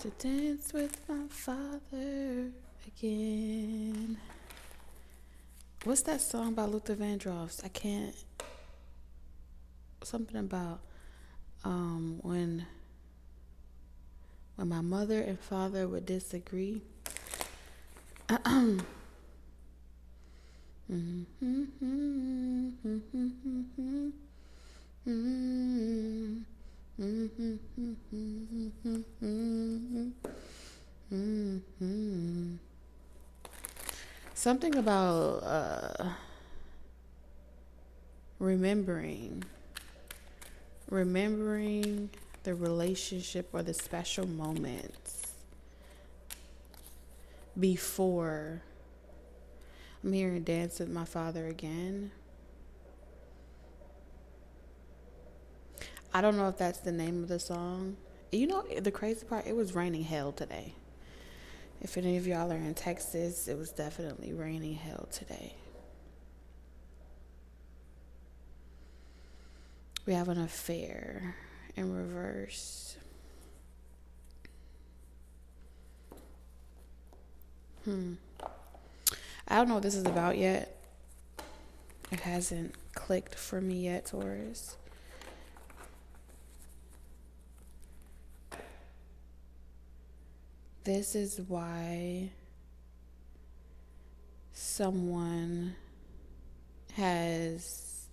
to dance with my father again. What's that song by Luther Vandross? I can't. Something about when my mother and father would disagree. Something about remembering the relationship or the special moments before. I'm hearing Dance with My Father again. I don't know if that's the name of the song. You know, the crazy part, it was raining hell today. If any of y'all are in Texas, it was definitely raining hell today. We have an affair in reverse. I don't know what this is about yet. It hasn't clicked for me yet, Taurus. This is why someone has,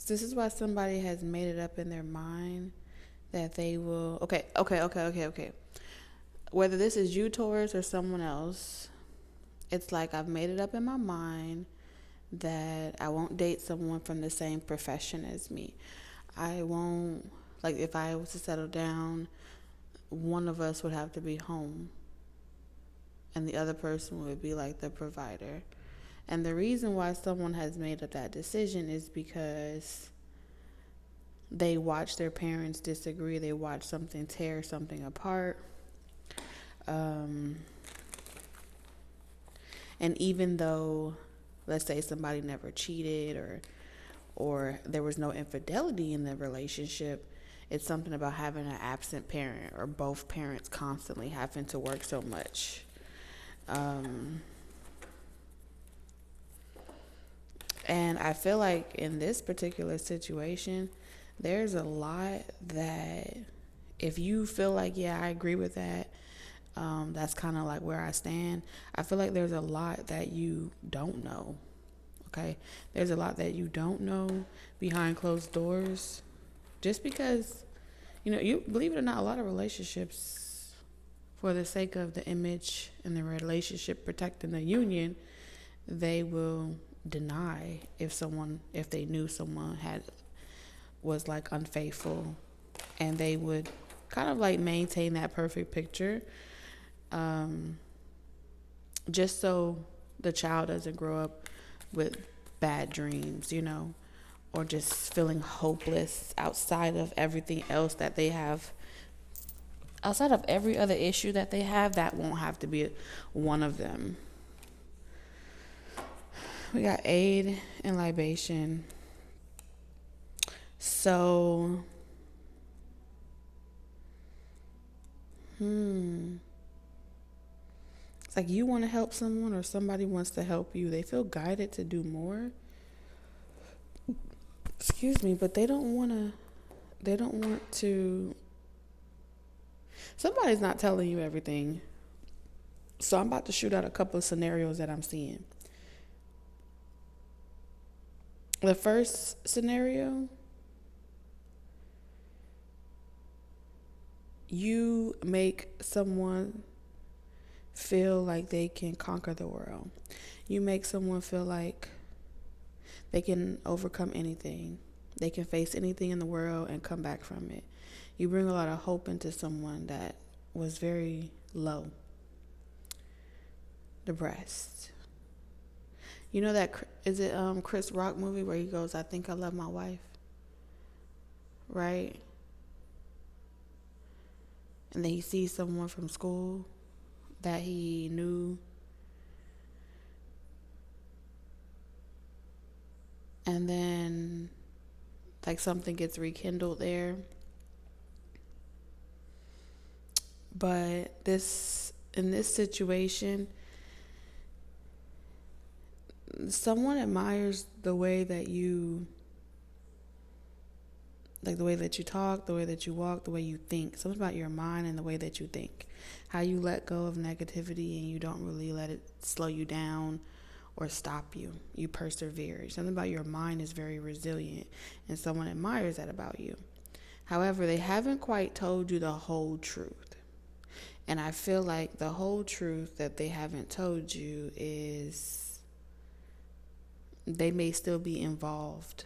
this is why somebody has made it up in their mind that they will, okay. Whether this is you, Taurus, or someone else, it's like I've made it up in my mind that I won't date someone from the same profession as me. I won't, like if I was to settle down, one of us would have to be home and the other person would be like the provider. And the reason why someone has made up that decision is because they watch their parents disagree. They watch something tear something apart. And even though, let's say somebody never cheated or there was no infidelity in the relationship, it's something about having an absent parent or both parents constantly having to work so much. And I feel like in this particular situation, there's a lot that if you feel like, yeah, I agree with that, that's kind of like where I stand. I feel like there's a lot that you don't know. Okay? There's a lot that you don't know behind closed doors. Just because, you know, you believe it or not, a lot of relationships, for the sake of the image and the relationship protecting the union, they will deny if they knew someone was like unfaithful, and they would kind of like maintain that perfect picture, just so the child doesn't grow up with bad dreams, you know, or just feeling hopeless outside of everything else that they have. Outside of every other issue that they have, that won't have to be one of them. We got aid and libation. So, it's like you want to help someone or somebody wants to help you. They feel guided to do more. Excuse me, but they don't want to. Somebody's not telling you everything. So I'm about to shoot out a couple of scenarios that I'm seeing. The first scenario, you make someone feel like they can conquer the world. You make someone feel like they can overcome anything. They can face anything in the world and come back from it. You bring a lot of hope into someone that was very low, depressed. You know that, is it Chris Rock movie where he goes, I think I love my wife, right? And then he sees someone from school that he knew, and then like something gets rekindled there. But in this situation, someone admires the way that you, like the way that you talk, the way that you walk, the way you think. Something about your mind and the way that you think. How you let go of negativity and you don't really let it slow you down or stop you. You persevere. Something about your mind is very resilient, and someone admires that about you. However, they haven't quite told you the whole truth. And I feel like the whole truth that they haven't told you is they may still be involved.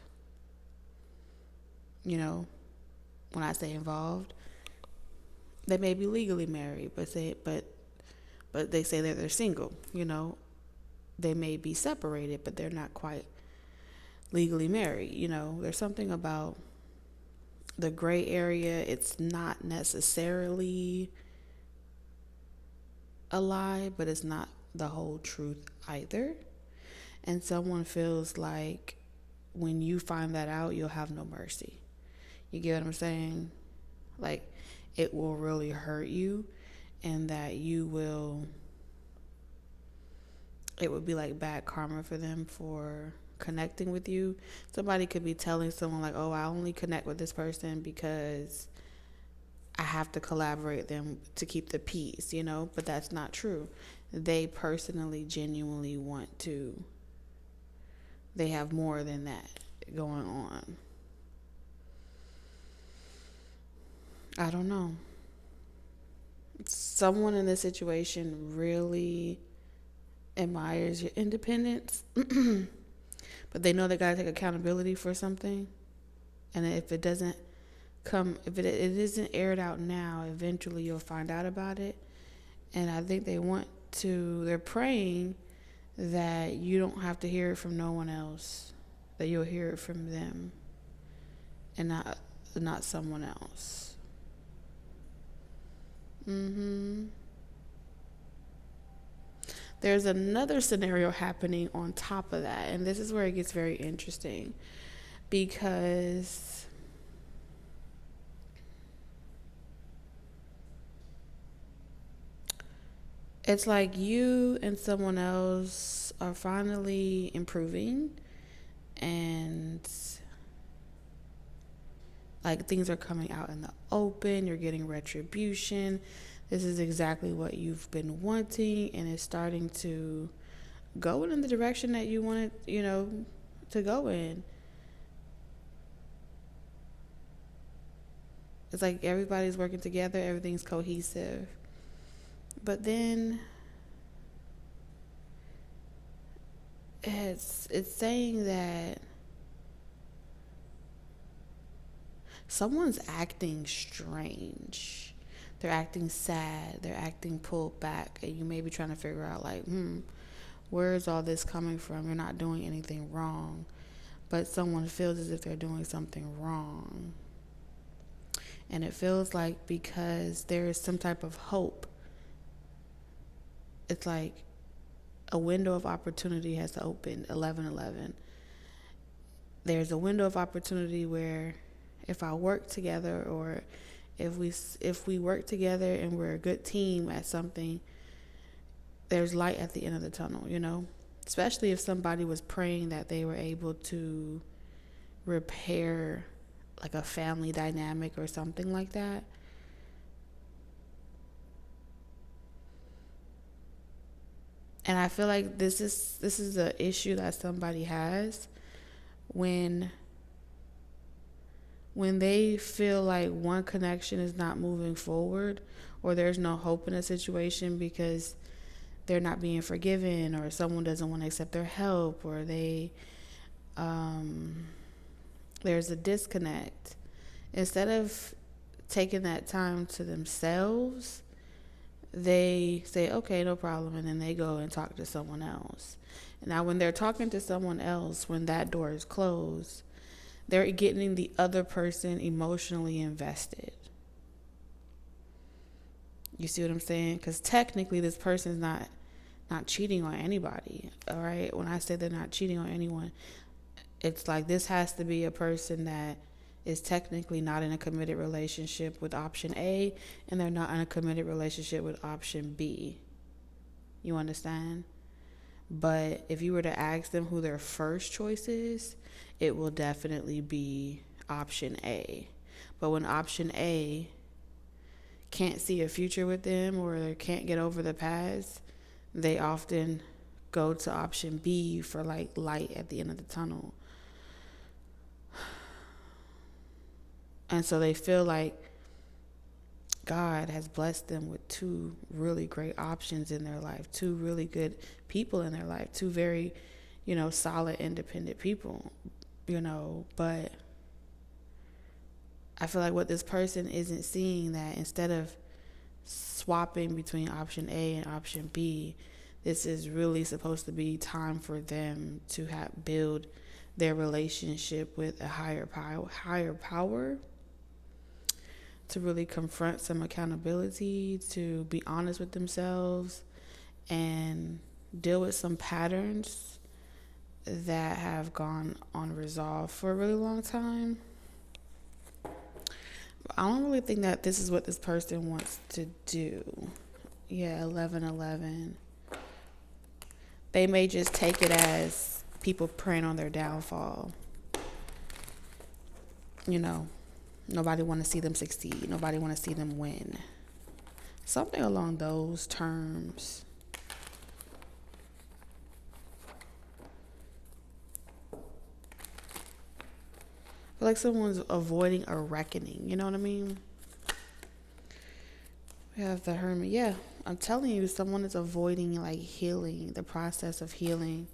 You know, when I say involved, they may be legally married, but they say that they're single. You know, they may be separated, but they're not quite legally married. You know, there's something about the gray area. It's not necessarily a lie, but it's not the whole truth either. And someone feels like when you find that out, you'll have no mercy. You get what I'm saying? Like, it will really hurt you, and that it would be like bad karma for them for connecting with you. Somebody could be telling someone like, oh, I only connect with this person because I have to collaborate them to keep the peace, you know, but that's not true. They personally, genuinely want to. They have more than that going on. I don't know. Someone in this situation really admires your independence, but they know they gotta take accountability for something. And if it isn't aired out now, eventually you'll find out about it. And I think they're praying that you don't have to hear it from no one else, that you'll hear it from them and not someone else. There's another scenario happening on top of that, and this is where it gets very interesting, because it's like you and someone else are finally improving, and like things are coming out in the open. You're getting retribution. This is exactly what you've been wanting, and it's starting to go in the direction that you want it, to go in. It's like everybody's working together, everything's cohesive. But then it's saying that someone's acting strange. They're acting sad. They're acting pulled back. And you may be trying to figure out, like, where is all this coming from? You're not doing anything wrong. But someone feels as if they're doing something wrong. And it feels like because there is some type of hope, it's like a window of opportunity has opened, 11:11. There's a window of opportunity where if I work together, or if we work together and we're a good team at something, there's light at the end of the tunnel, especially if somebody was praying that they were able to repair like a family dynamic or something like that. And I feel like this is an issue that somebody has when they feel like one connection is not moving forward, or there's no hope in a situation because they're not being forgiven, or someone doesn't want to accept their help, or there's a disconnect. Instead of taking that time to themselves, they say, okay, no problem, and then they go and talk to someone else. Now, when they're talking to someone else, when that door is closed, they're getting the other person emotionally invested. You see what I'm saying? Because technically this person's not cheating on anybody, all right? When I say they're not cheating on anyone, it's like this has to be a person that is technically not in a committed relationship with option A, and they're not in a committed relationship with option B. You understand? But if you were to ask them who their first choice is, it will definitely be option A. But when option A can't see a future with them or they can't get over the past, they often go to option B for like light at the end of the tunnel. And so they feel like God has blessed them with two really great options in their life, two really good people in their life, two very, solid, independent people, but I feel like what this person isn't seeing, that instead of swapping between option A and option B, this is really supposed to be time for them to build their relationship with a higher power, to really confront some accountability, to be honest with themselves, and deal with some patterns that have gone unresolved for a really long time. But I don't really think that this is what this person wants to do. Yeah, 1111. They may just take it as people preying on their downfall. Nobody want to see them succeed. Nobody want to see them win. Something along those terms. I feel like someone's avoiding a reckoning. You know what I mean? We have the Hermit. Yeah, I'm telling you, someone is avoiding like healing, the process of healing.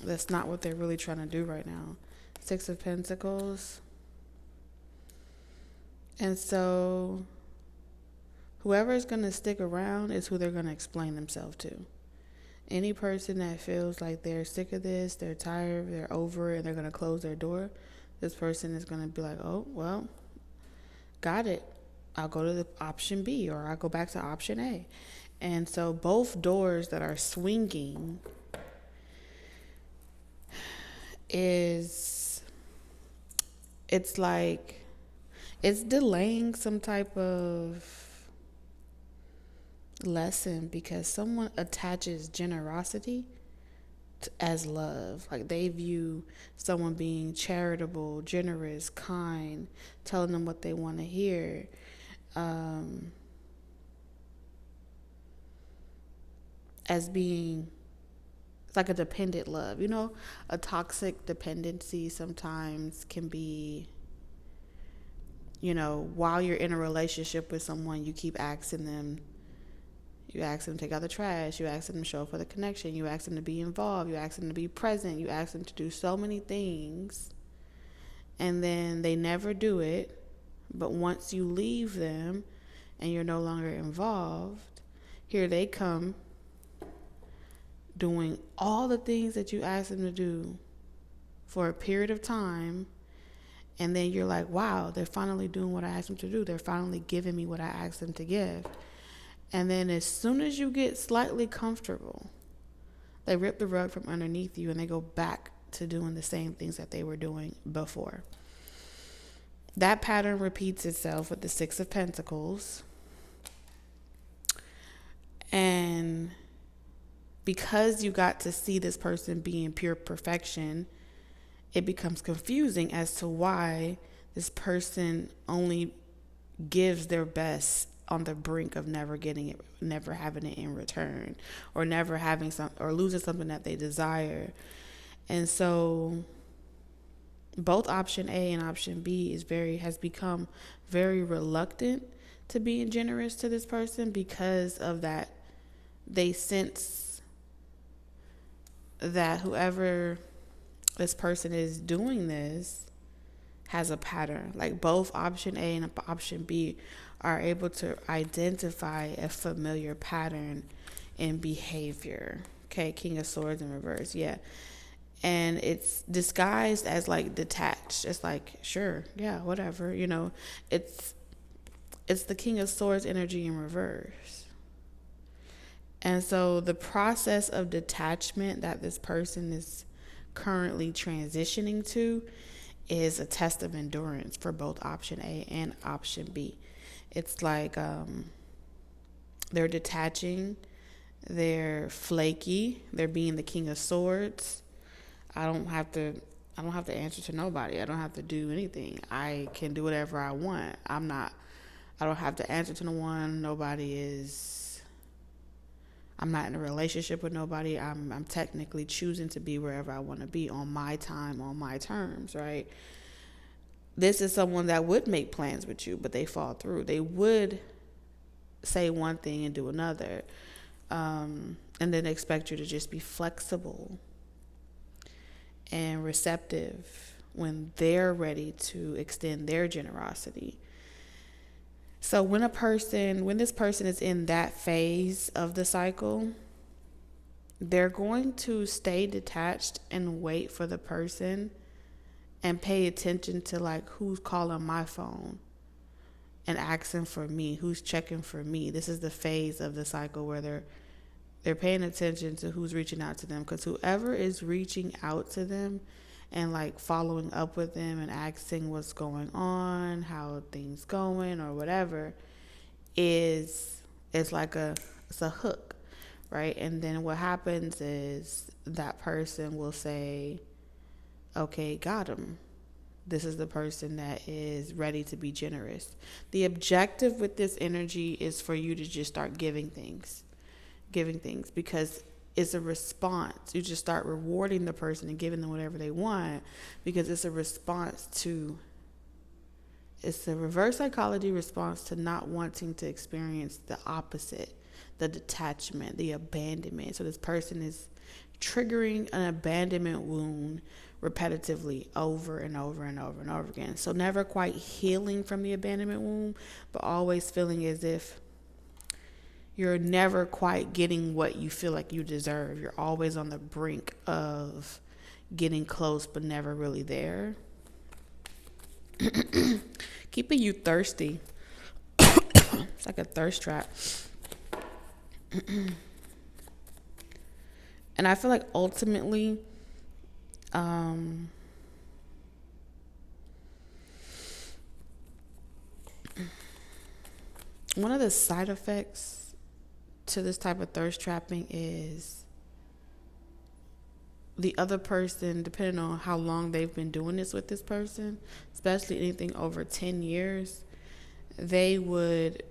That's not what they're really trying to do right now. Six of Pentacles. And so whoever is going to stick around is who they're going to explain themselves to. Any person that feels like they're sick of this, they're tired, they're over it, and they're going to close their door, this person is going to be like, oh, well, got it. I'll go to the option B, or I'll go back to option A. And so both doors that are swinging it's like it's delaying some type of lesson, because someone attaches generosity as love. Like they view someone being charitable, generous, kind, telling them what they want to hear, as being like a dependent love. A toxic dependency sometimes can be, while you're in a relationship with someone, you keep asking them. You ask them to take out the trash. You ask them to show up for the connection. You ask them to be involved. You ask them to be present. You ask them to do so many things. And then they never do it. But once you leave them and you're no longer involved, here they come doing all the things that you asked them to do for a period of time. And then you're like, wow, they're finally doing what I asked them to do. They're finally giving me what I asked them to give. And then as soon as you get slightly comfortable, they rip the rug from underneath you and they go back to doing the same things that they were doing before. That pattern repeats itself with the Six of Pentacles. And because you got to see this person being pure perfection, it becomes confusing as to why this person only gives their best on the brink of never getting it, never having it in return, or never having or losing something that they desire. And so both option A and option B has become very reluctant to being generous to this person because of that. They sense that whoever this person is doing this has a pattern. Like both option A and option B are able to identify a familiar pattern in behavior. Okay, King of Swords in reverse, yeah. And it's disguised as like detached. It's like, sure, yeah, whatever, It's the King of Swords energy in reverse. And so the process of detachment that this person is currently transitioning to is a test of endurance for both option A and option B. It's like they're detaching, they're flaky, they're being the King of Swords. I don't have to answer to nobody. I don't have to do anything. I can do whatever I want. I don't have to answer to no one. I'm not in a relationship with nobody. I'm technically choosing to be wherever I want to be on my time, on my terms, right? This is someone that would make plans with you, but they fall through. They would say one thing and do another, and then expect you to just be flexible and receptive when they're ready to extend their generosity. So when this person is in that phase of the cycle, they're going to stay detached and wait for the person and pay attention to like who's calling my phone and asking for me, who's checking for me. This is the phase of the cycle where they're paying attention to who's reaching out to them, because whoever is reaching out to them and like following up with them and asking what's going on, how things going or whatever, it's a hook, right? And then what happens is that person will say, okay, got him. This is the person that is ready to be generous. The objective with this energy is for you to just start giving things, because it's a response. You just start rewarding the person and giving them whatever they want, because it's a response to, it's a reverse psychology response to not wanting to experience the opposite, the detachment, the abandonment. So this person is triggering an abandonment wound repetitively over and over and over and over again. So never quite healing from the abandonment wound, but always feeling as if you're never quite getting what you feel like you deserve. You're always on the brink of getting close, but never really there. Keeping you thirsty. It's like a thirst trap. And I feel like ultimately, one of the side effects to this type of thirst trapping is the other person, depending on how long they've been doing this with this person, especially anything over 10 years, they would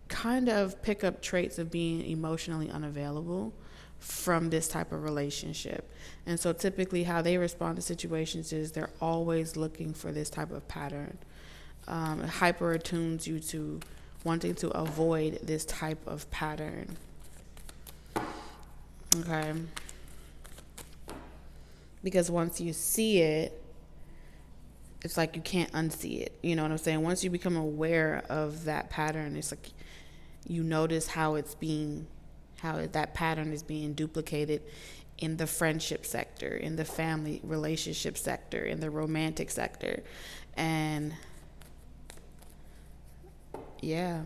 kind of pick up traits of being emotionally unavailable from this type of relationship. And so typically how they respond to situations is they're always looking for this type of pattern. It hyper attunes you to wanting to avoid this type of pattern. Okay. Because once you see it, it's like you can't unsee it. You know what I'm saying? Once you become aware of that pattern, it's like you notice how that pattern is being duplicated in the friendship sector, in the family relationship sector, in the romantic sector. And yeah.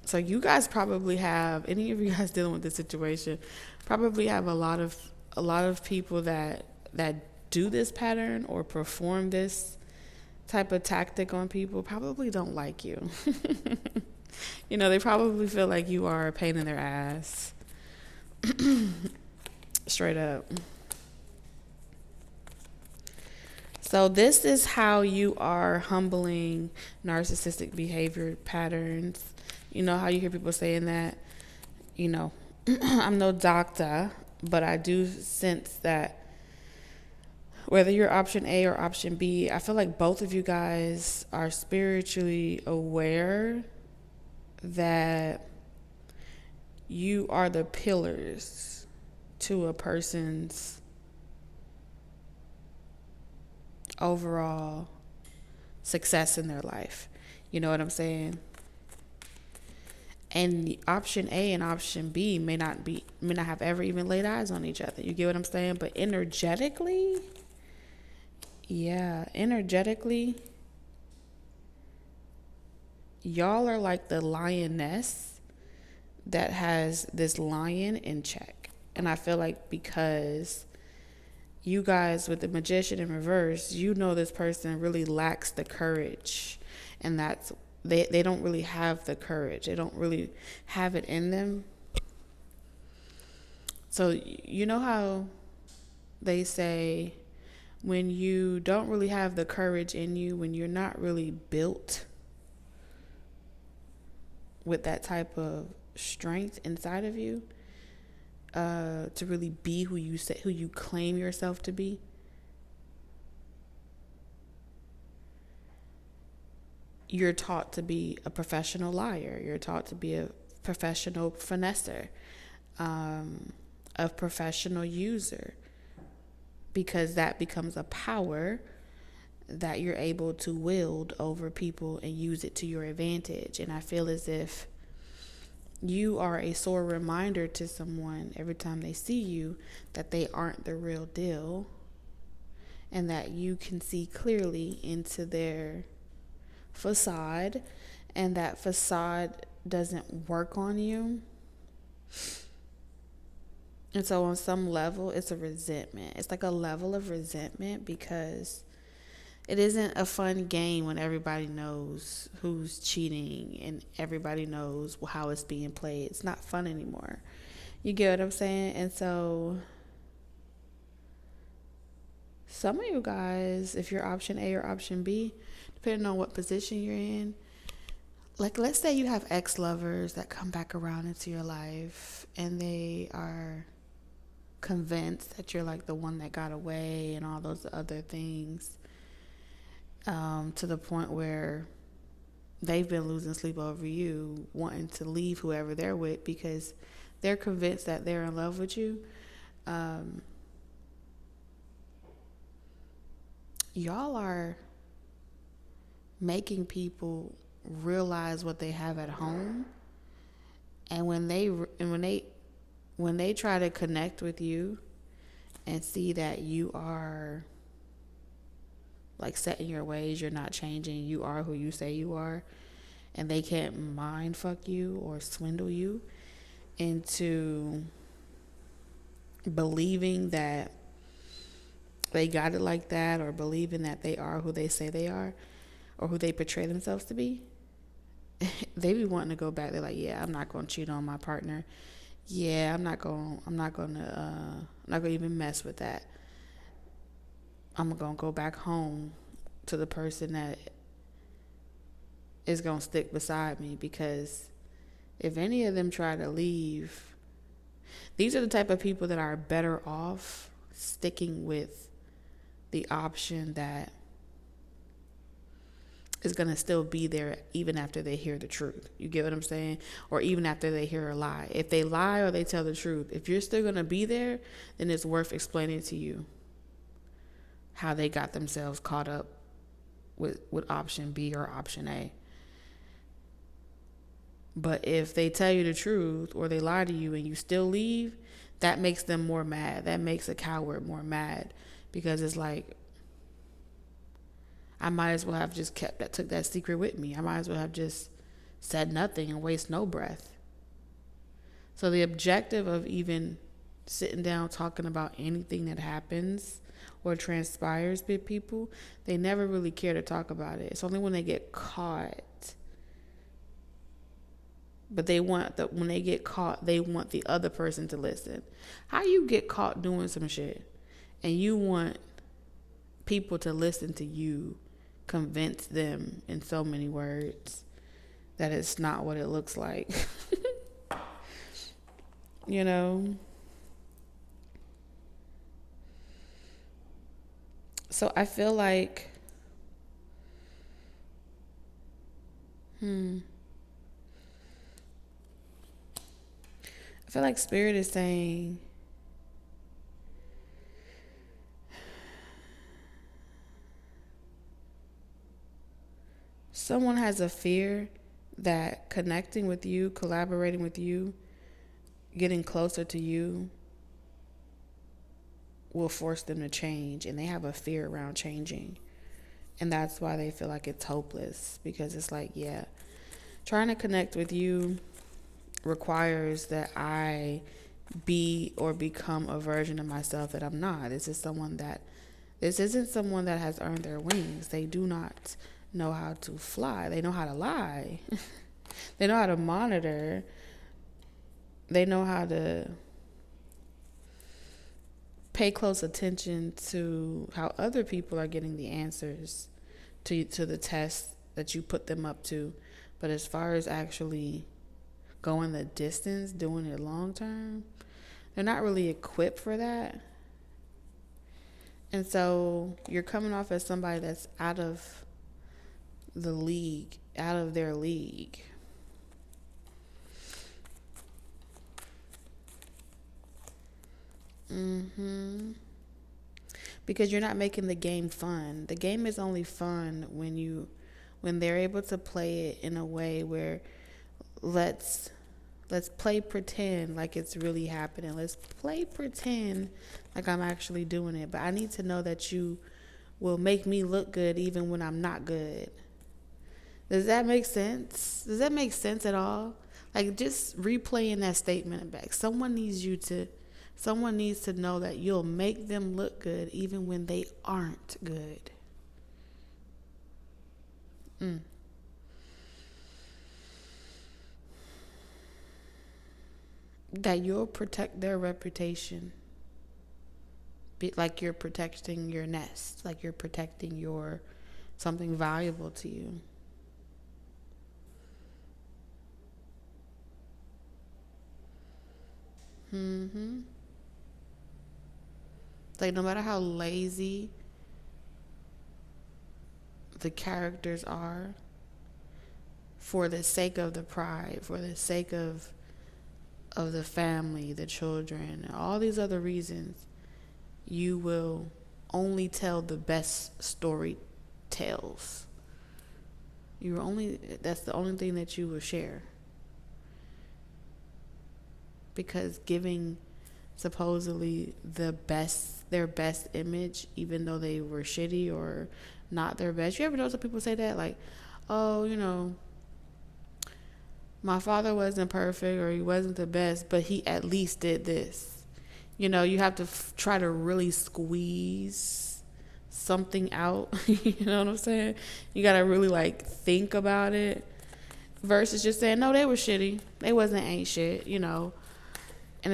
So you guys probably have, any of you guys dealing with this situation, probably have a lot of people that do this pattern or perform this type of tactic on people probably don't like you. You know, they probably feel like you are a pain in their ass. Straight up. So this is how you are humbling narcissistic behavior patterns. You know how you hear people saying that, you know, I'm no doctor, but I do sense that whether you're option A or option B, I feel like both of you guys are spiritually aware that you are the pillars to a person's overall success in their life. You know what I'm saying? And the option A and option B may not have ever even laid eyes on each other. You get what I'm saying? But energetically, y'all are like the lioness that has this lion in check. And I feel like because you guys with the Magician in reverse, you know this person really lacks the courage. And that's, they don't really have the courage. They don't really have it in them. So you know how they say when you don't really have the courage in you, when you're not really built with that type of strength inside of you, to really be who you claim yourself to be, you're taught to be a professional liar. You're taught to be a professional finesser, a professional user, because that becomes a power that you're able to wield over people and use it to your advantage. And I feel as if you are a sore reminder to someone every time they see you that they aren't the real deal, and that you can see clearly into their facade, and that facade doesn't work on you. And so on some level, it's a resentment. It's like a level of resentment because it isn't a fun game when everybody knows who's cheating and everybody knows how it's being played. It's not fun anymore. You get what I'm saying? And so some of you guys, if you're option A or option B, depending on what position you're in, like let's say you have ex-lovers that come back around into your life and they are convinced that you're like the one that got away and all those other things, to the point where they've been losing sleep over you, wanting to leave whoever they're with because they're convinced that they're in love with you. Y'all are making people realize what they have at home, and when they try to connect with you and see that you are like set in your ways, you're not changing, you are who you say you are, and they can't mind fuck you or swindle you into believing that they got it like that, or believing that they are who they say they are or who they portray themselves to be, they be wanting to go back. They're like, yeah, I'm not going to cheat on my partner. Yeah, I'm not going to even mess with that. I'm going to go back home to the person that is going to stick beside me, because if any of them try to leave, these are the type of people that are better off sticking with the option that is going to still be there even after they hear the truth. You get what I'm saying? Or even after they hear a lie. If they lie or they tell the truth, if you're still going to be there, then it's worth explaining to you how they got themselves caught up with option B or option A. But if they tell you the truth or they lie to you and you still leave, that makes them more mad. That makes a coward more mad, because it's like, I might as well have just took that secret with me. I might as well have just said nothing and waste no breath. So the objective of even sitting down talking about anything that happens or transpires with people, they never really care to talk about it. It's only when they get caught. But when they get caught, they want the other person to listen. How you get caught doing some shit and you want people to listen to you, convince them in so many words that it's not what it looks like. You know? So I feel like, I feel like Spirit is saying, someone has a fear that connecting with you, collaborating with you, getting closer to you will force them to change, and they have a fear around changing. And that's why they feel like it's hopeless, because it's like, yeah, trying to connect with you requires that I be or become a version of myself that I'm not. This isn't someone that has earned their wings. They do not know how to fly. They know how to lie. They know how to monitor. They know how to pay close attention to how other people are getting the answers to the tests that you put them up to. But as far as actually going the distance, doing it long term, they're not really equipped for that. And so you're coming off as somebody that's out of the league, out of their league. Because you're not making the game fun. The game is only fun when they're able to play it in a way where let's play pretend like it's really happening. Let's play pretend like I'm actually doing it. But I need to know that you will make me look good even when I'm not good. Does that make sense? Does that make sense at all? Like, just replaying that statement back. Someone needs to know that you'll make them look good even when they aren't good. That you'll protect their reputation. Like you're protecting your nest. Like you're protecting something valuable to you. Like, no matter how lazy the characters are, for the sake of the pride, for the sake of the family, the children, all these other reasons, you will only tell the best story tales. That's the only thing that you will share. Because giving supposedly their best image, even though they were shitty or not their best. You ever know some people say that? Like, oh, my father wasn't perfect or he wasn't the best, but he at least did this. You have to try to really squeeze something out. You know what I'm saying? You got to really think about it versus just saying, no, they were shitty. They ain't shit, And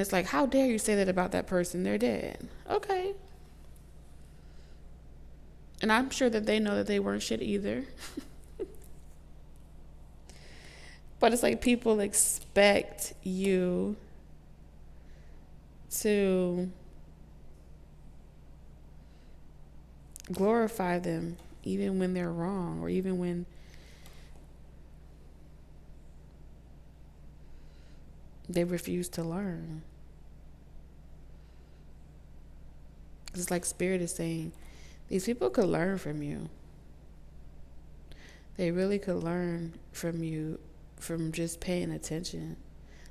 it's like, how dare you say that about that person? They're dead. Okay. And I'm sure that they know that they weren't shit either. But it's like people expect you to glorify them even when they're wrong or even when they refuse to learn. It's like Spirit is saying, these people could learn from you. They really could learn from you from just paying attention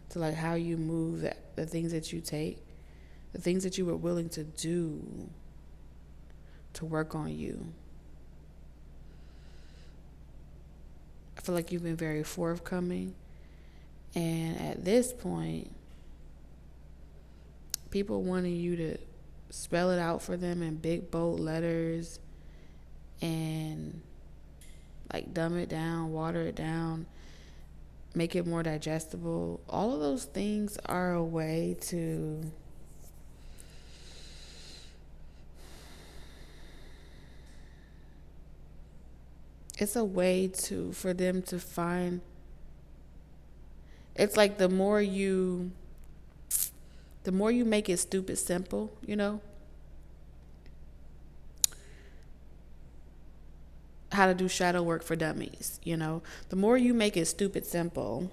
to how you move, the things that you take, the things that you were willing to do to work on you. I feel like you've been very forthcoming. And at this point, people wanting you to spell it out for them in big, bold letters and dumb it down, water it down, make it more digestible. All of those things are a way to for them to find. It's like the more you make it stupid simple, how to do shadow work for dummies, the more you make it stupid simple,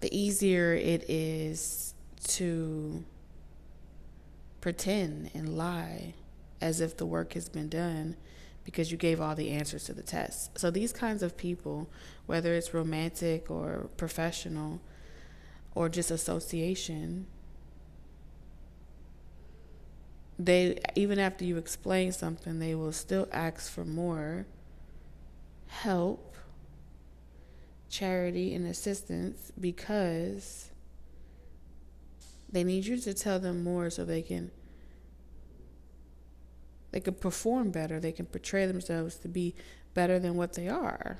the easier it is to pretend and lie as if the work has been done because you gave all the answers to the test. So these kinds of people, whether it's romantic or professional or just association, they, even after you explain something, they will still ask for more help, charity, and assistance because They need you to tell them more so they can perform better. They can portray themselves to be better than what they are.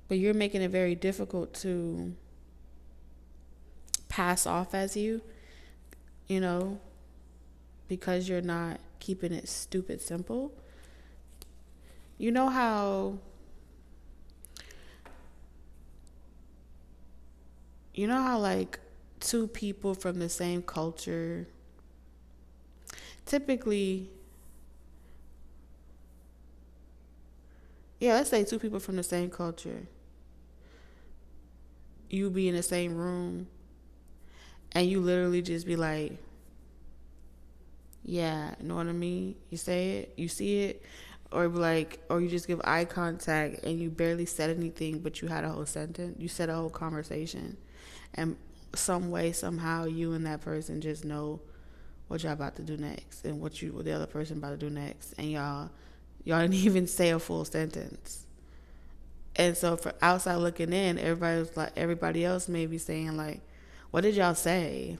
But you're making it very difficult to pass off as you, because you're not keeping it stupid simple. You know how like two people from the same culture, typically, let's say two people from the same culture, you be in the same room and you literally just be like, yeah, you know what I mean? You say it, you see it, or you just give eye contact and you barely said anything, but you had a whole sentence, you said a whole conversation, and some way, somehow, you and that person just know what y'all about to do next and what the other person about to do next, and y'all didn't even say a full sentence. And so for outside looking in, everybody else may be saying like, what did y'all say?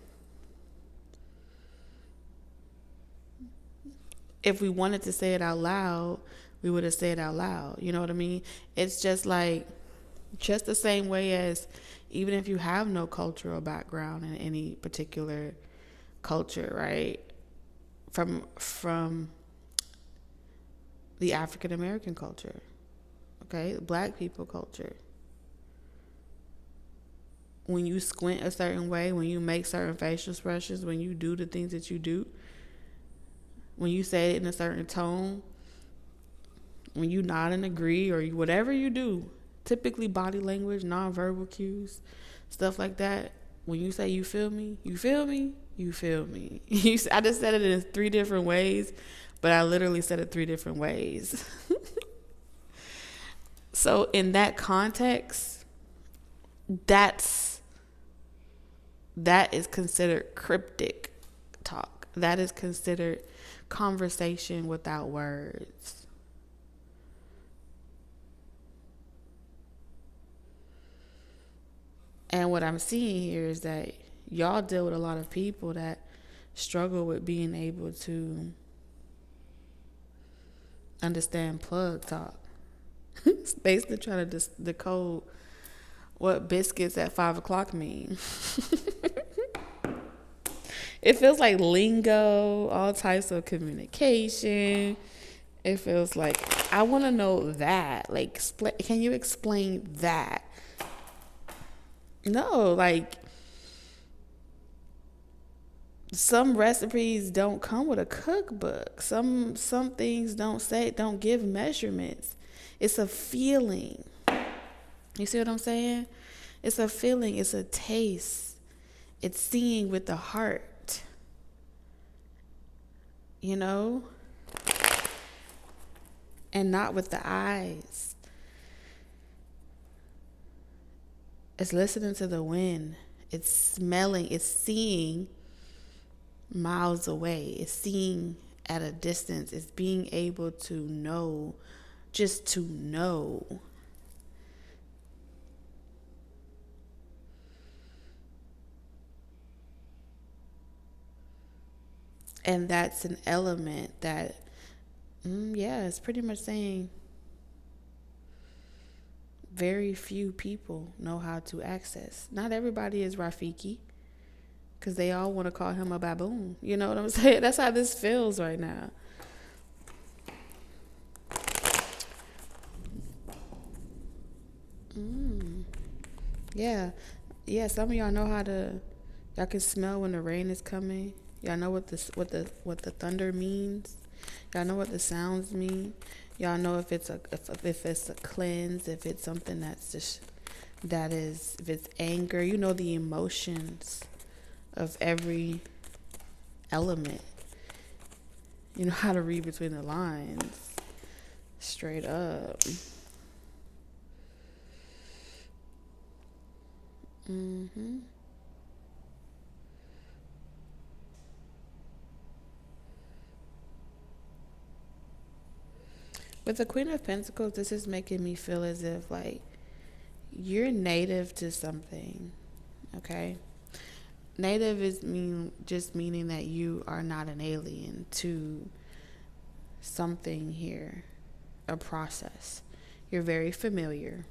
If we wanted to say it out loud, we would have said it out loud. You know what I mean? It's just the same way as even if you have no cultural background in any particular culture, right? From the African American culture, okay? Black people culture. When you squint a certain way, when you make certain facial expressions, when you do the things that you do, when you say it in a certain tone, when you nod and agree, or whatever you do, typically body language, nonverbal cues, stuff like that. When you say you feel me, you feel me, you feel me. I just said it in 3 different ways, but I literally said it 3 different ways. So in that context, that is considered cryptic talk. That is considered conversation without words. And what I'm seeing here is that y'all deal with a lot of people that struggle with being able to understand plug talk. It's basically trying to decode what biscuits at 5 o'clock mean. It feels like lingo, all types of communication. It feels like, I want to know that. Like, can you explain that? No, like, some recipes don't come with a cookbook. Some things don't give measurements. It's a feeling. You see what I'm saying? It's a feeling. It's a taste. It's seeing with the heart. And not with the eyes. It's listening to the wind. It's smelling. It's seeing miles away. It's seeing at a distance. It's being able to know, just to know. And that's an element that, it's pretty much saying very few people know how to access. Not everybody is Rafiki, because they all want to call him a baboon. You know what I'm saying? That's how this feels right now. Yeah. Some of y'all know y'all can smell when the rain is coming. Y'all know what the thunder means. Y'all know what the sounds mean. Y'all know if it's a cleanse, if it's something if it's anger. You know the emotions of every element. You know how to read between the lines. Straight up. With the Queen of Pentacles, this is making me feel as if, like, you're native to something, okay? Native is just meaning that you are not an alien to something here, a process. You're very familiar.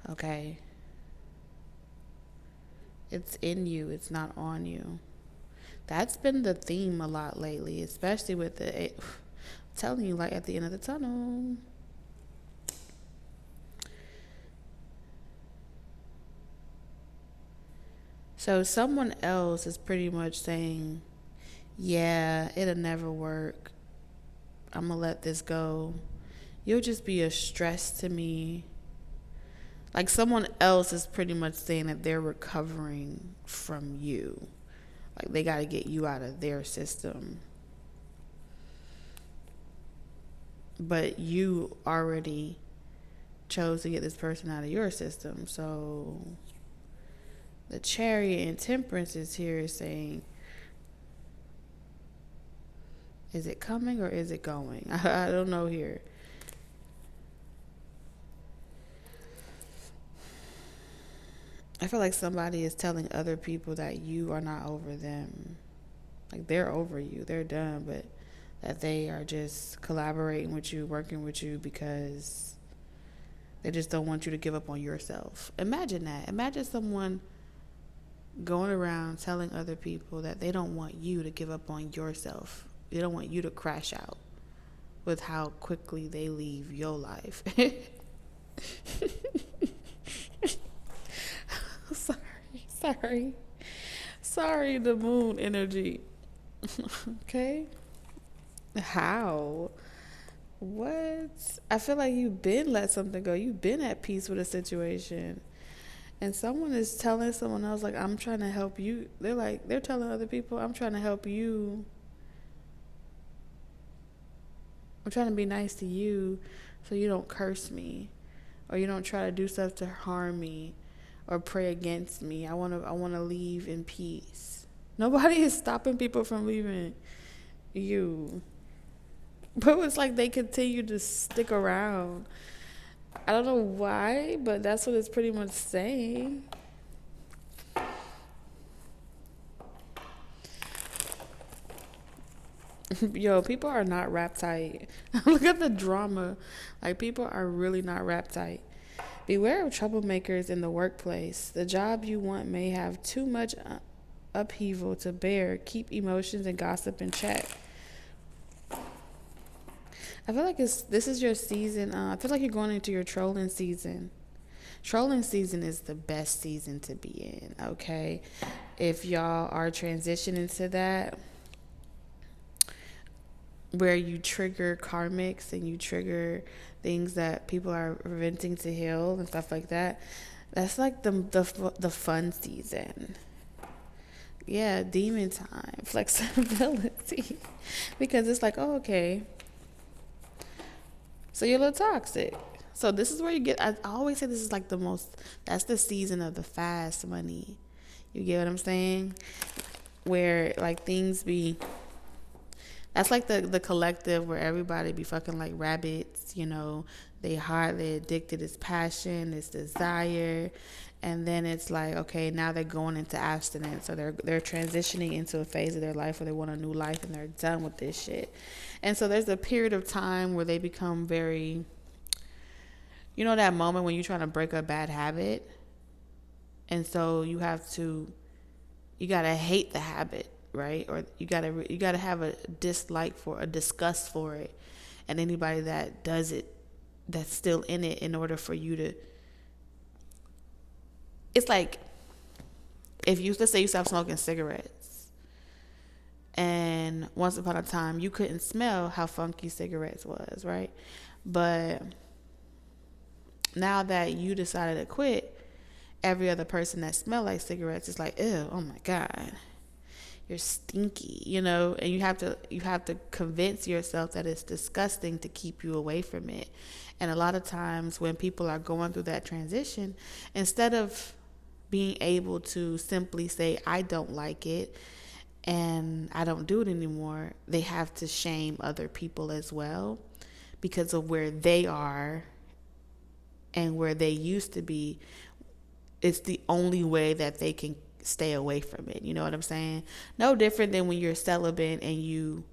Okay? It's in you, it's not on you. That's been the theme a lot lately, especially with the telling you, like, at the end of the tunnel. So someone else is pretty much saying, yeah, it'll never work. I'm going to let this go. You'll just be a stress to me. Like, someone else is pretty much saying that they're recovering from you. Like, they got to get you out of their system. But you already chose to get this person out of your system. So the Chariot and Temperance is here saying, is it coming or is it going? I don't know here. I feel like somebody is telling other people that you are not over them. Like, they're over you. They're done, but that they are just collaborating with you, working with you because they just don't want you to give up on yourself. Imagine that. Imagine someone going around telling other people that they don't want you to give up on yourself. They don't want you to crash out with how quickly they leave your life. Sorry, the moon energy. Okay? How? What? I feel like you've been let something go. You've been at peace with a situation. And someone is telling someone else, like, I'm trying to help you. They're telling other people, I'm trying to help you. I'm trying to be nice to you so you don't curse me or you don't try to do stuff to harm me or pray against me. I want to leave in peace. Nobody is stopping people from leaving you. But it's like they continue to stick around. I don't know why, but that's what it's pretty much saying. Yo, people are not rap tight. Look at the drama. Like, people are really not rap tight. Beware of troublemakers in the workplace. The job you want may have too much upheaval to bear. Keep emotions and gossip in check. I feel like this is your season. I feel like you're going into your trolling season. Trolling season is the best season to be in, okay? If y'all are transitioning to that, where you trigger karmics and you trigger things that people are preventing to heal and stuff like that, that's like the fun season. Yeah, demon time, flexibility. Because it's like, oh, okay. So you're a little toxic. So this is where you get, I always say this is like that's the season of the fast money. You get what I'm saying? Where like things be, that's like the collective where everybody be fucking like rabbits, you know. They addicted, it's passion, it's desire. And then it's like, okay, now they're going into abstinence. So they're transitioning into a phase of their life where they want a new life and they're done with this shit. And so there's a period of time where they become very, you know, that moment when you're trying to break a bad habit. And so you gotta hate the habit, right? Or you gotta have a disgust for it. And anybody that does it, that's still in it, in order for you to, it's like, let's say you stop smoking cigarettes, and once upon a time you couldn't smell how funky cigarettes was, right? But now that you decided to quit, every other person that smelled like cigarettes is like, ew, oh my God, you're stinky, you know. And you have to convince yourself that it's disgusting to keep you away from it. And a lot of times when people are going through that transition, instead of being able to simply say, I don't like it and I don't do it anymore, they have to shame other people as well because of where they are and where they used to be. It's the only way that they can stay away from it. You know what I'm saying? No different than when you're celibate and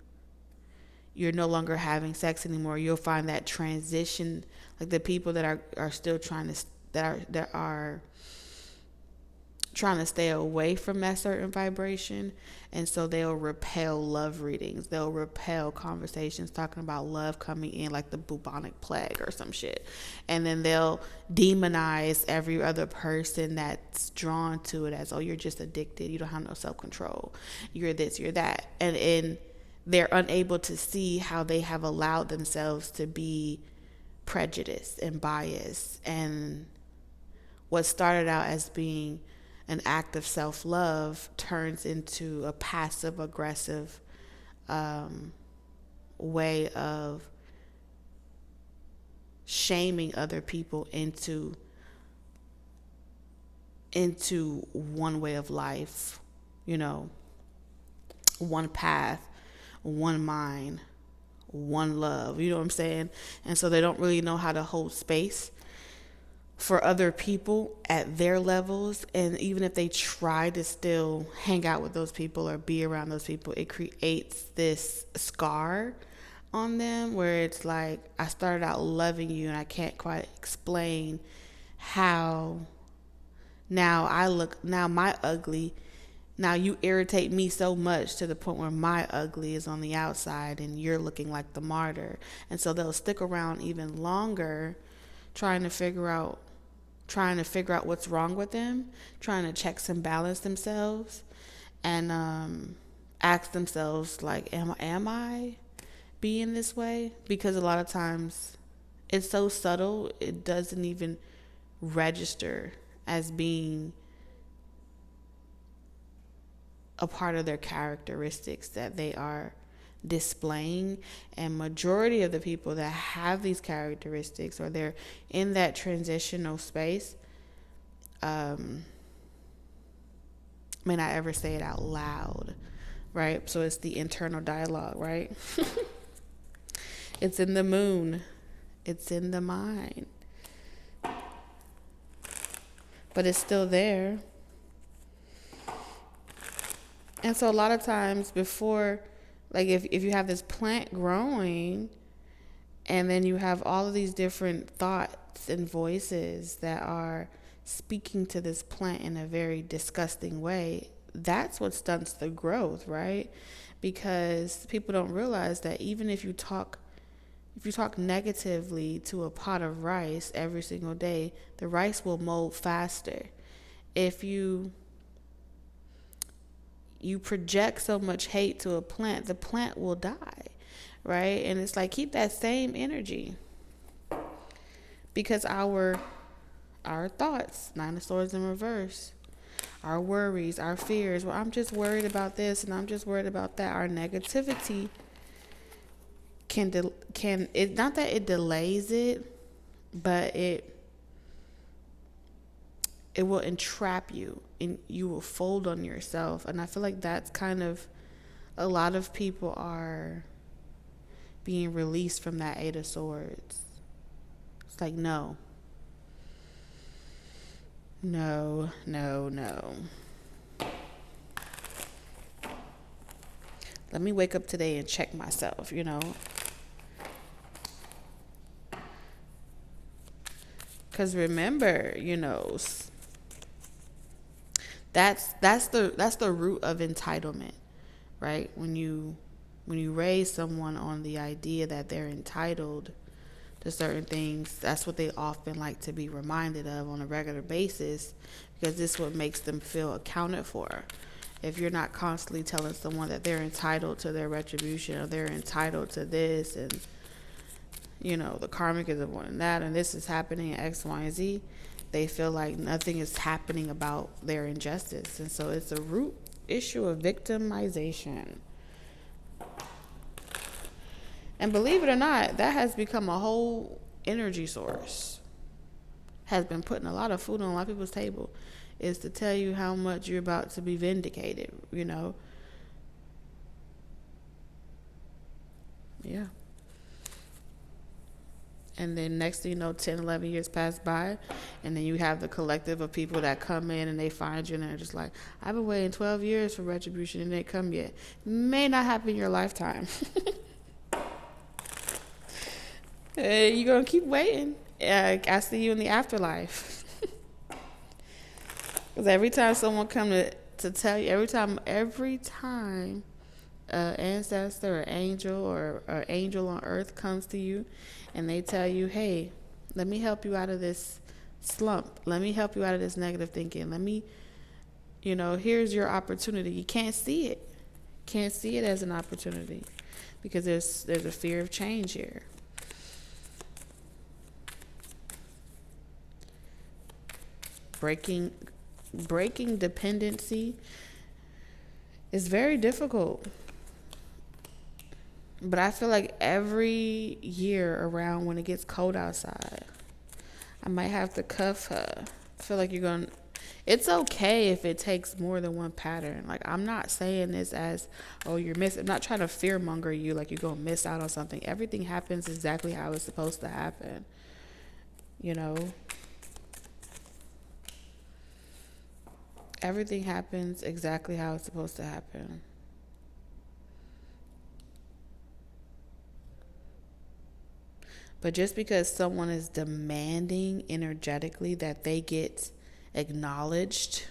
you're no longer having sex anymore. You'll find that transition, like the people that are still trying to that are trying to stay away from that certain vibration, and so they'll repel love readings, they'll repel conversations talking about love coming in like the bubonic plague or some shit, and then they'll demonize every other person that's drawn to it as, oh, you're just addicted, you don't have no self-control, you're this, you're that, and they're unable to see how they have allowed themselves to be prejudiced and biased, and what started out as being an act of self-love turns into a passive aggressive way of shaming other people into one way of life, you know, one path, one mind, one love, you know what I'm saying? And so they don't really know how to hold space for other people at their levels. And even if they try to still hang out with those people or be around those people, it creates this scar on them where it's like, I started out loving you and I can't quite explain how now you irritate me so much to the point where my ugly is on the outside and you're looking like the martyr. And so they'll stick around even longer trying to figure out what's wrong with them, trying to check and balance themselves, and ask themselves, like, am I being this way? Because a lot of times it's so subtle, it doesn't even register as being a part of their characteristics that they are displaying. And majority of the people that have these characteristics, or they're in that transitional space, may not ever say it out loud, right? So it's the internal dialogue, right? It's in the moon, it's in the mind, but it's still there. And so a lot of times before, like if you have this plant growing and then you have all of these different thoughts and voices that are speaking to this plant in a very disgusting way, that's what stunts the growth, right? Because people don't realize that even if you talk negatively to a pot of rice every single day, the rice will mold faster. If you project so much hate to a plant, the plant will die, right? And it's like, keep that same energy, because our thoughts, 9 of Swords in reverse, our worries, our fears, well, I'm just worried about this and I'm just worried about that. Our negativity can it's not that it delays it, but it will entrap you and you will fold on yourself. And I feel like that's kind of, a lot of people are being released from that 8 of Swords. It's like, no. Let me wake up today and check myself, you know. Because remember, you know, that's the root of entitlement, right? When you raise someone on the idea that they're entitled to certain things, that's what they often like to be reminded of on a regular basis, because this is what makes them feel accounted for. If you're not constantly telling someone that they're entitled to their retribution, or they're entitled to this, and you know, the karmic is one and that, and this is happening, X, Y, and Z, they feel like nothing is happening about their injustice. And so it's a root issue of victimization. And believe it or not, that has become a whole energy source. Has been putting a lot of food on a lot of people's table, is to tell you how much you're about to be vindicated, you know. Yeah. And then next thing you know, 10, 11 years pass by, and then you have the collective of people that come in and they find you and they're just like, I've been waiting 12 years for retribution and it ain't come yet. May not happen in your lifetime. You're going to keep waiting. I see you in the afterlife. Because every time someone come to tell you, every time an ancestor or angel or angel on earth comes to you and they tell you, hey, let me help you out of this slump. Let me help you out of this negative thinking. Let me, here's your opportunity. You can't see it. Can't see it as an opportunity because there's a fear of change here. Breaking dependency is very difficult. But I feel like every year around when it gets cold outside, I might have to cuff her. I feel like it's okay if it takes more than one pattern. Like, I'm not saying this as, oh, you're missing. I'm not trying to fearmonger you like you're going to miss out on something. Everything happens exactly how it's supposed to happen. Everything happens exactly how it's supposed to happen. But just because someone is demanding energetically that they get acknowledged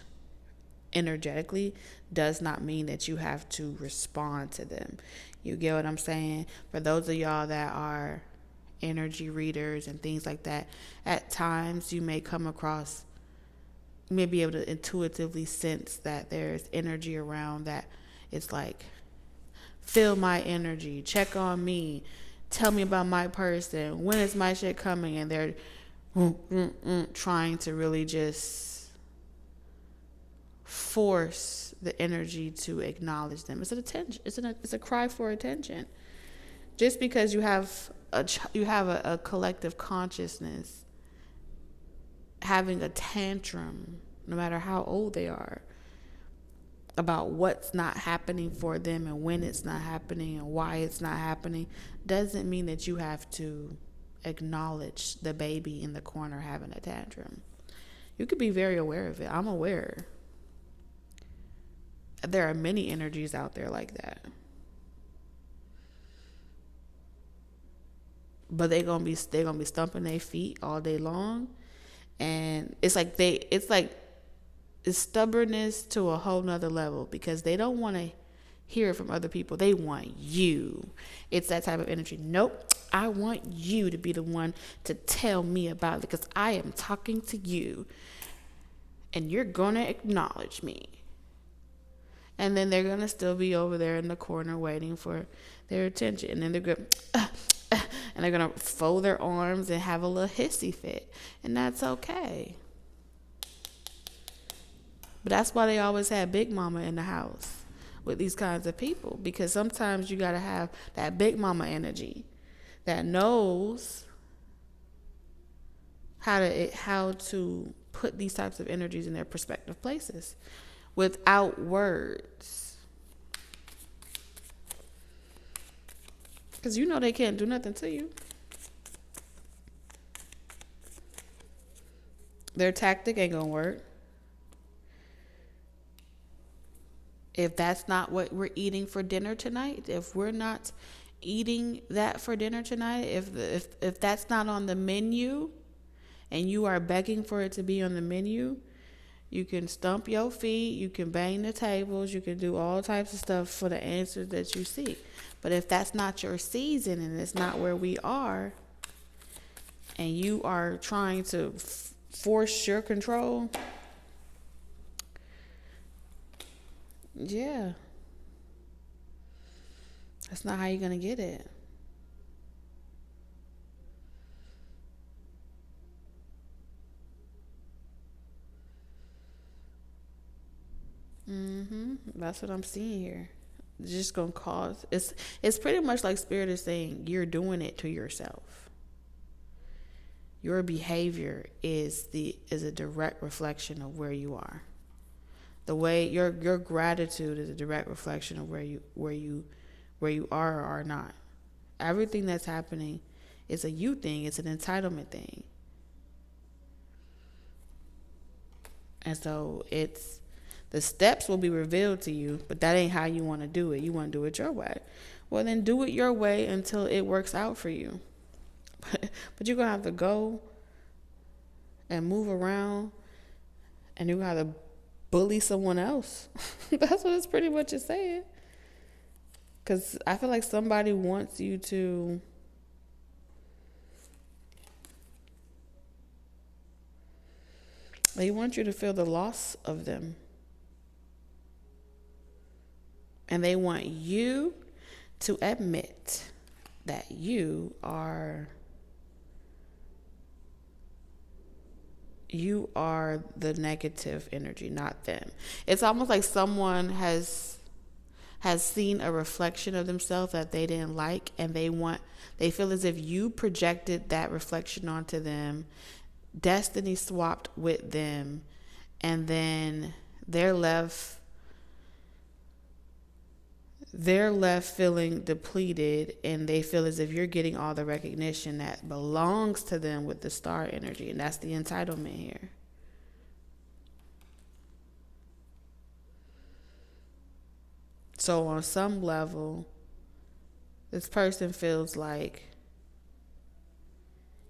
energetically does not mean that you have to respond to them. You get what I'm saying? For those of y'all that are energy readers and things like that, at times you may come across, you may be able to intuitively sense that there's energy around that it's like, feel my energy, check on me, tell me about my person, when is my shit coming? And they're trying to really just force the energy to acknowledge them. It's an attention. It's a cry for attention. Just because you have a collective consciousness having a tantrum, no matter how old they are, about what's not happening for them and when it's not happening and why it's not happening, doesn't mean that you have to acknowledge the baby in the corner having a tantrum. You could be very aware of it. I'm aware. There are many energies out there like that. But they're gonna be stumping their feet all day long. And it's stubbornness to a whole nother level because they don't want to hear it from other people. They want you. It's that type of energy. Nope. I want you to be the one to tell me about it because I am talking to you and you're going to acknowledge me. And then they're going to still be over there in the corner waiting for their attention. And then they're going and they're going to fold their arms and have a little hissy fit. And that's okay. But that's why they always had Big Mama in the house with these kinds of people. Because sometimes you got to have that Big Mama energy that knows how to put these types of energies in their prospective places without words. Because they can't do nothing to you. Their tactic ain't going to work. If that's not what we're eating for dinner tonight, if we're not eating that for dinner tonight, if that's not on the menu and you are begging for it to be on the menu, you can stump your feet, you can bang the tables, you can do all types of stuff for the answers that you seek. But if that's not your season and it's not where we are, and you are trying to force your control, yeah, that's not how you're going to get it. That's what I'm seeing here. It's just going to cause, it's pretty much like Spirit is saying, you're doing it to yourself. Your behavior is a direct reflection of where you are. The way your gratitude is a direct reflection of where you are or are not. Everything that's happening It's a you thing. It's an entitlement thing. And so the steps will be revealed to you, but that ain't how you want to do it. You want to do it your way. Well, then do it your way until it works out for you. But you're going to have to go and move around, and you're going to have to bully someone else. That's what it's pretty much is saying. Because I feel like somebody wants you to they want you to feel the loss of them. And they want you to admit that you are the negative energy, not them. It's almost like someone has seen a reflection of themselves that they didn't like, and they feel as if you projected that reflection onto them, destiny swapped with them, and then they're left feeling depleted, and they feel as if you're getting all the recognition that belongs to them with the star energy, and that's the entitlement here. So on some level, this person feels like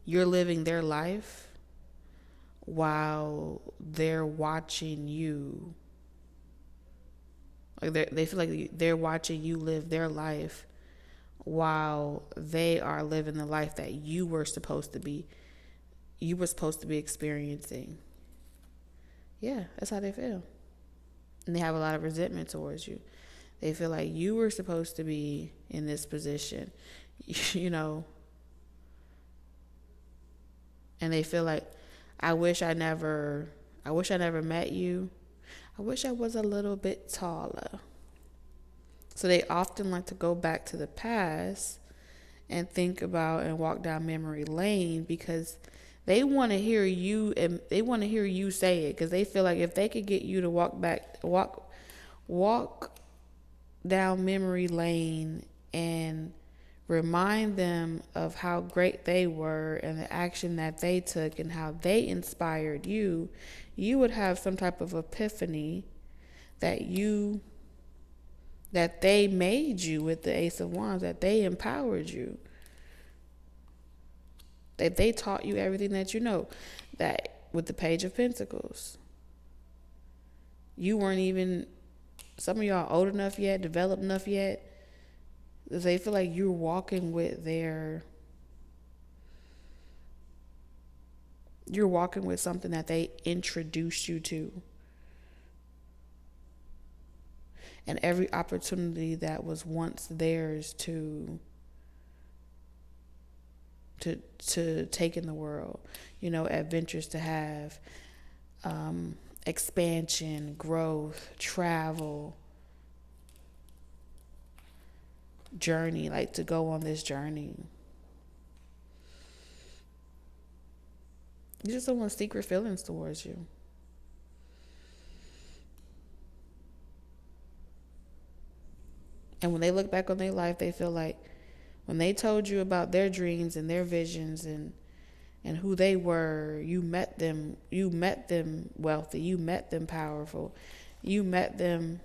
you're living their life while they're watching you. Like they feel like they're watching you live their life while they are living the life that you were supposed to be experiencing. Yeah, that's how they feel. And they have a lot of resentment towards you. They feel like you were supposed to be in this position, and they feel like, I wish I never met you. I wish I was a little bit taller. So they often like to go back to the past and think about and walk down memory lane, because they want to hear you, and they want to hear you say it, because they feel like if they could get you to walk down memory lane and remind them of how great they were and the action that they took and how they inspired you, you would have some type of epiphany that they made you with the Ace of Wands, that they empowered you, that they taught you everything that you know. That with the Page of Pentacles, you weren't even, some of y'all old enough yet, developed enough yet, they feel like you're walking with something that they introduced you to. And every opportunity that was once theirs to take in the world, adventures to have, expansion, growth, travel, journey, like to go on this journey. You just don't want secret feelings towards you. And when they look back on their life, they feel like when they told you about their dreams and their visions and who they were, you met them wealthy, you met them powerful, you met them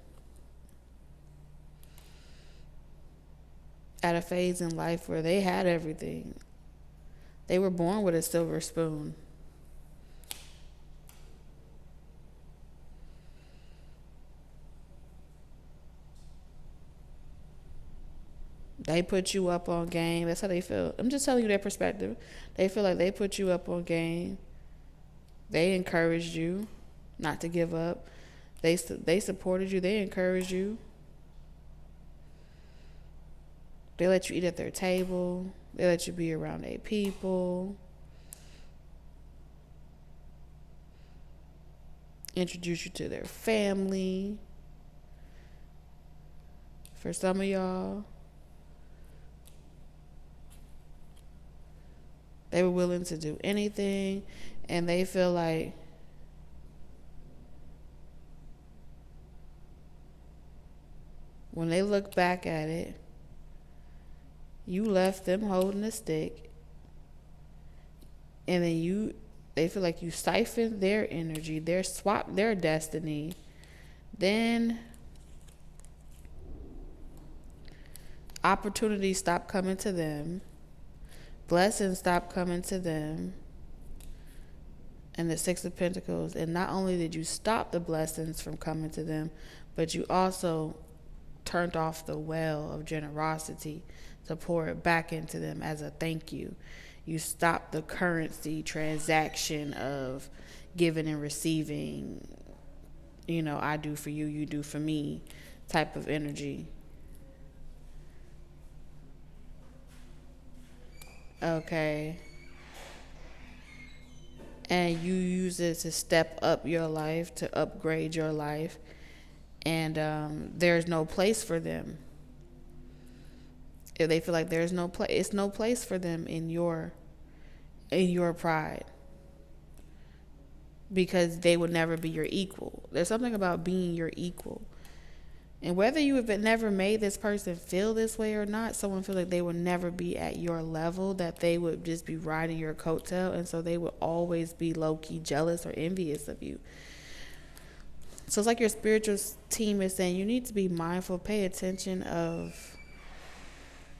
at a phase in life where they had everything. They were born with a silver spoon. They put you up on game. That's how they feel. I'm just telling you their perspective. They feel like they put you up on game. They encouraged you not to give up. They supported you. They encouraged you. They let you eat at their table. They let you be around their people. Introduce you to their family. For some of y'all, they were willing to do anything, and they feel like when they look back at it, you left them holding a stick and then they feel like you siphon their energy, swap their destiny. Then opportunities stop coming to them, blessings stop coming to them, and the Six of Pentacles. And not only did you stop the blessings from coming to them, but you also turned off the well of generosity to pour it back into them as a thank you. You stopped the currency transaction of giving and receiving, I do for you, you do for me type of energy. Okay. And you use it to step up your life, to upgrade your life. And there's no place for them. If they feel like there's no place, it's no place for them in your pride, because they would never be your equal. There's something about being your equal. And whether you have never made this person feel this way or not, someone feel like they will never be at your level, that they would just be riding your coattail, and so they would always be low-key jealous or envious of you. So it's like your spiritual team is saying you need to be mindful, pay attention of